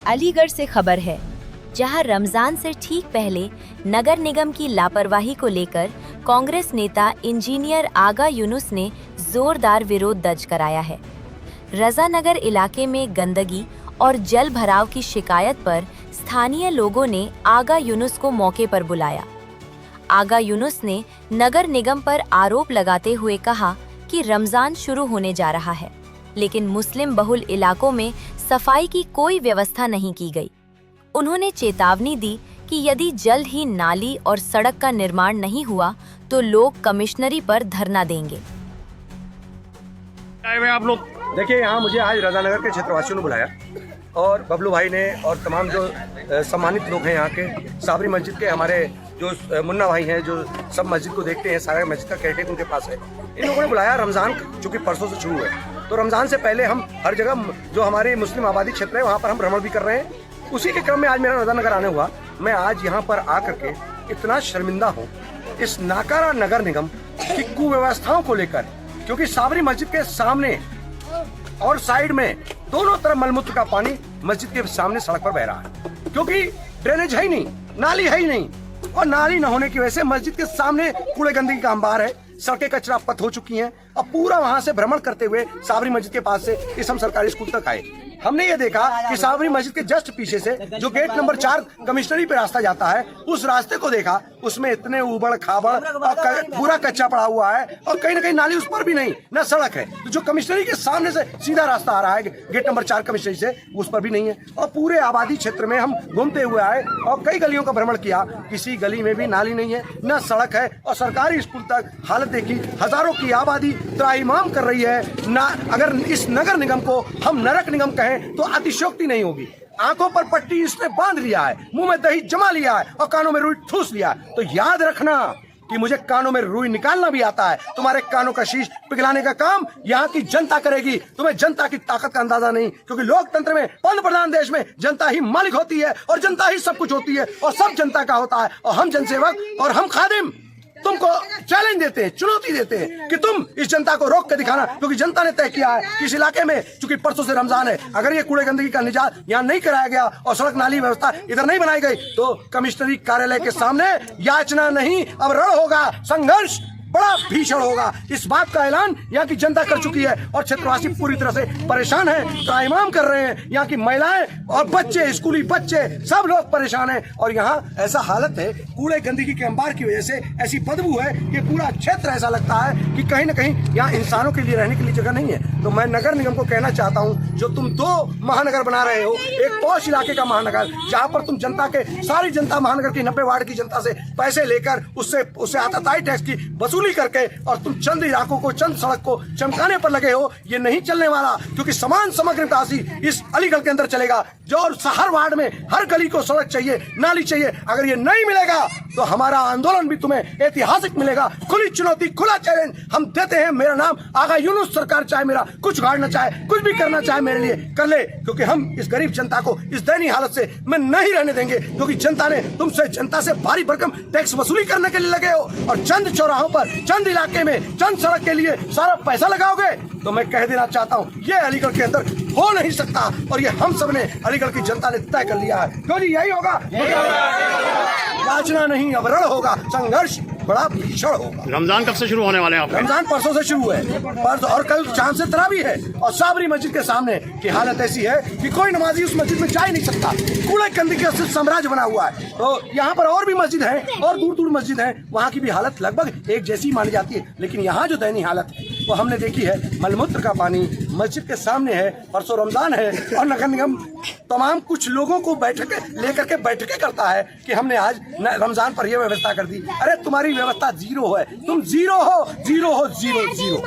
अलीगढ़ से खबर है, जहां रमजान से ठीक पहले नगर निगम की लापरवाही को लेकर कांग्रेस नेता इंजीनियर आगा यूनुस ने जोरदार विरोध दर्ज कराया है। रजानगर इलाके में गंदगी और जल भराव की शिकायत पर स्थानीय लोगों ने आगा यूनुस को मौके पर बुलाया। आगा यूनुस ने नगर निगम पर आरोप लगाते हुए कहा कि रमजान शुरू होने जा रहा है, लेकिन मुस्लिम बहुल इलाकों में सफाई की कोई व्यवस्था नहीं की गई। उन्होंने चेतावनी दी कि यदि जल्द ही नाली और सड़क का निर्माण नहीं हुआ तो लोग कमिश्नरी पर धरना देंगे। आप लोग देखिए, यहाँ मुझे आज रजानगर के क्षेत्रवासियों ने बुलाया और बबलू भाई ने और तमाम जो सम्मानित लोग हैं यहाँ के, साबरी मस्जिद के हमारे जो मुन्ना भाई हैं, जो सब मस्जिद को देखते हैं, सारा मस्जिद का केयरटेकर उनके पास है। इन लोगों ने बुलाया। रमज़ान चूँकि परसों से शुरू है, तो रमज़ान से पहले हम हर जगह जो हमारी मुस्लिम आबादी क्षेत्र है वहाँ पर हम भ्रमण भी कर रहे हैं। उसी के क्रम में आज मेरा रजानगर आने हुआ। मैं आज यहाँ पर आकर के इतना शर्मिंदा हूँ इस नाकारा नगर निगम की कुव्यवस्थाओं को लेकर, क्योंकि साबरी मस्जिद के सामने और साइड में दोनों तरफ मलमूत्र का पानी मस्जिद के सामने सड़क पर बह रहा है, क्योंकि ड्रेनेज है ही नहीं, नाली है ही नहीं, और नाली न होने की वजह से मस्जिद के सामने कूड़े गंदगी का अंबार है। सड़कें कचरा पथ हो चुकी हैं। अब पूरा वहां से भ्रमण करते हुए साबरी मस्जिद के पास से इस हम सरकारी स्कूल तक आए। हमने ये देखा कि साबरी मस्जिद के जस्ट पीछे से जो गेट नंबर 4 कमिश्नरी पे रास्ता जाता है, उस रास्ते को देखा, उसमें इतने उबड़ खाबड़ और पूरा कच्चा पड़ा हुआ है, और कहीं ना कहीं नाली उस पर भी नहीं, न सड़क है। तो जो कमिश्नरी के सामने से सीधा रास्ता आ रहा है गेट नंबर 4 कमिश्नरी से, उस पर भी नहीं है। और पूरे आबादी क्षेत्र में हम घूमते हुए आए और कई गलियों का भ्रमण किया, किसी गली में भी नाली नहीं है, न सड़क है, और सरकारी स्कूल तक हालत देखी। हजारों की आबादी त्राहिमाम कर रही है ना। अगर इस नगर निगम को हम नरक निगम कहें तो अतिशयोक्ति नहीं होगी। आंखों पर पट्टी इसने बांध लिया है, मुंह में दही जमा लिया है और कानों में रुई ठूस लिया है। तो याद रखना कि मुझे कानों में रुई निकालना भी आता है। तुम्हारे कानों का शीश पिघलाने का काम यहाँ की जनता करेगी। तुम्हें जनता की ताकत का अंदाजा नहीं, क्योंकि लोकतंत्र में, पंत प्रधान देश में जनता ही मालिक होती है और जनता ही सब कुछ होती है और सब जनता का होता है। और हम जनसेवक और हम खादिम तुमको चैलेंज देते हैं, चुनौती देते हैं कि तुम इस जनता को रोक के दिखाना, क्योंकि जनता ने तय किया है कि इस इलाके में चूंकि परसों से रमजान है, अगर ये कूड़े गंदगी का निजात यहाँ नहीं कराया गया और सड़क नाली व्यवस्था इधर नहीं बनाई गई तो कमिश्नरी कार्यालय के सामने याचना नहीं, अब रण होगा, संघर्ष बड़ा भीषण होगा। इस बात का ऐलान यहाँ की जनता कर चुकी है और क्षेत्रवासी पूरी तरह से परेशान है, त्राहिमाम कर रहे हैं। यहाँ की महिलाएं और बच्चे, स्कूली बच्चे, सब लोग परेशान हैं। और यहाँ ऐसा हालत है, कूड़े गंदगी के अंबार की वजह से ऐसी बदबू है कि पूरा क्षेत्र ऐसा लगता है कि कहीं न कहीं यहाँ इंसानों के लिए रहने के लिए जगह नहीं है। तो मैं नगर निगम को कहना चाहता हूँ, जो तुम 2 महानगर बना रहे हो, एक पौष इलाके का महानगर जहाँ पर तुम जनता के, सारी जनता महानगर की 90 वार्ड की जनता से पैसे लेकर उससे आताताई टैक्स की वसूली करके, और तुम चंद इलाकों को, चंद सड़क को चमकाने पर लगे हो। ये नहीं चलने वाला, क्योंकि समान समग्र विकासी इस अलीगढ़ के अंदर चलेगा। जो हर वार्ड में, हर गली को सड़क चाहिए, नाली चाहिए। अगर ये नहीं मिलेगा तो हमारा आंदोलन भी तुम्हें ऐतिहासिक मिलेगा। खुली चुनौती, खुला चैलेंज हम देते हैं। मेरा नाम आगा यूनुस, सरकार चाहे मेरा कुछ गाड़ना चाहे, कुछ भी करना चाहे मेरे लिए कर ले, क्योंकि हम इस गरीब जनता को इस दयनीय हालत से मैं नहीं रहने देंगे। क्योंकि जनता ने तुमसे, जनता से भारी भरकम टैक्स वसूली करने के लिए लगे हो, और चंद चौराहों पर, चंद इलाके में, चंद सड़क के लिए सारा पैसा लगाओगे। तो मैं कह देना चाहता हूँ, ये अलीगढ़ के अंदर हो नहीं सकता, और ये हम सब ने, अलीगढ़ की जनता ने तय कर लिया है। क्यों जी, यही होगा, याचना नहीं, अब रण होगा, संघर्ष बड़ा भीषण होगा। रमजान कब से शुरू होने वाले हैं आप? रमजान परसों से शुरू है, परसों, और कल शाम से तरावी है। और साबरी मस्जिद के सामने की हालत ऐसी है कि कोई नमाजी उस मस्जिद में जा ही नहीं सकता। कूड़े गंदगी का सिर्फ साम्राज्य बना हुआ है। तो यहाँ पर और भी मस्जिद है, और दूर दूर मस्जिद है, वहाँ की भी हालत लगभग एक जैसी मानी जाती है। लेकिन यहाँ जो दयनीय हालत है वो हमने देखी है। मलमूत्र का पानी मस्जिद के सामने है, परसों रमजान है, और नगर निगम तमाम कुछ लोगों को लेकर के बैठकें करता है कि हमने आज रमजान पर यह व्यवस्था कर दी। अरे तुम्हारी व्यवस्था जीरो है, तुम जीरो हो, जीरो हो, जीरो जीरो।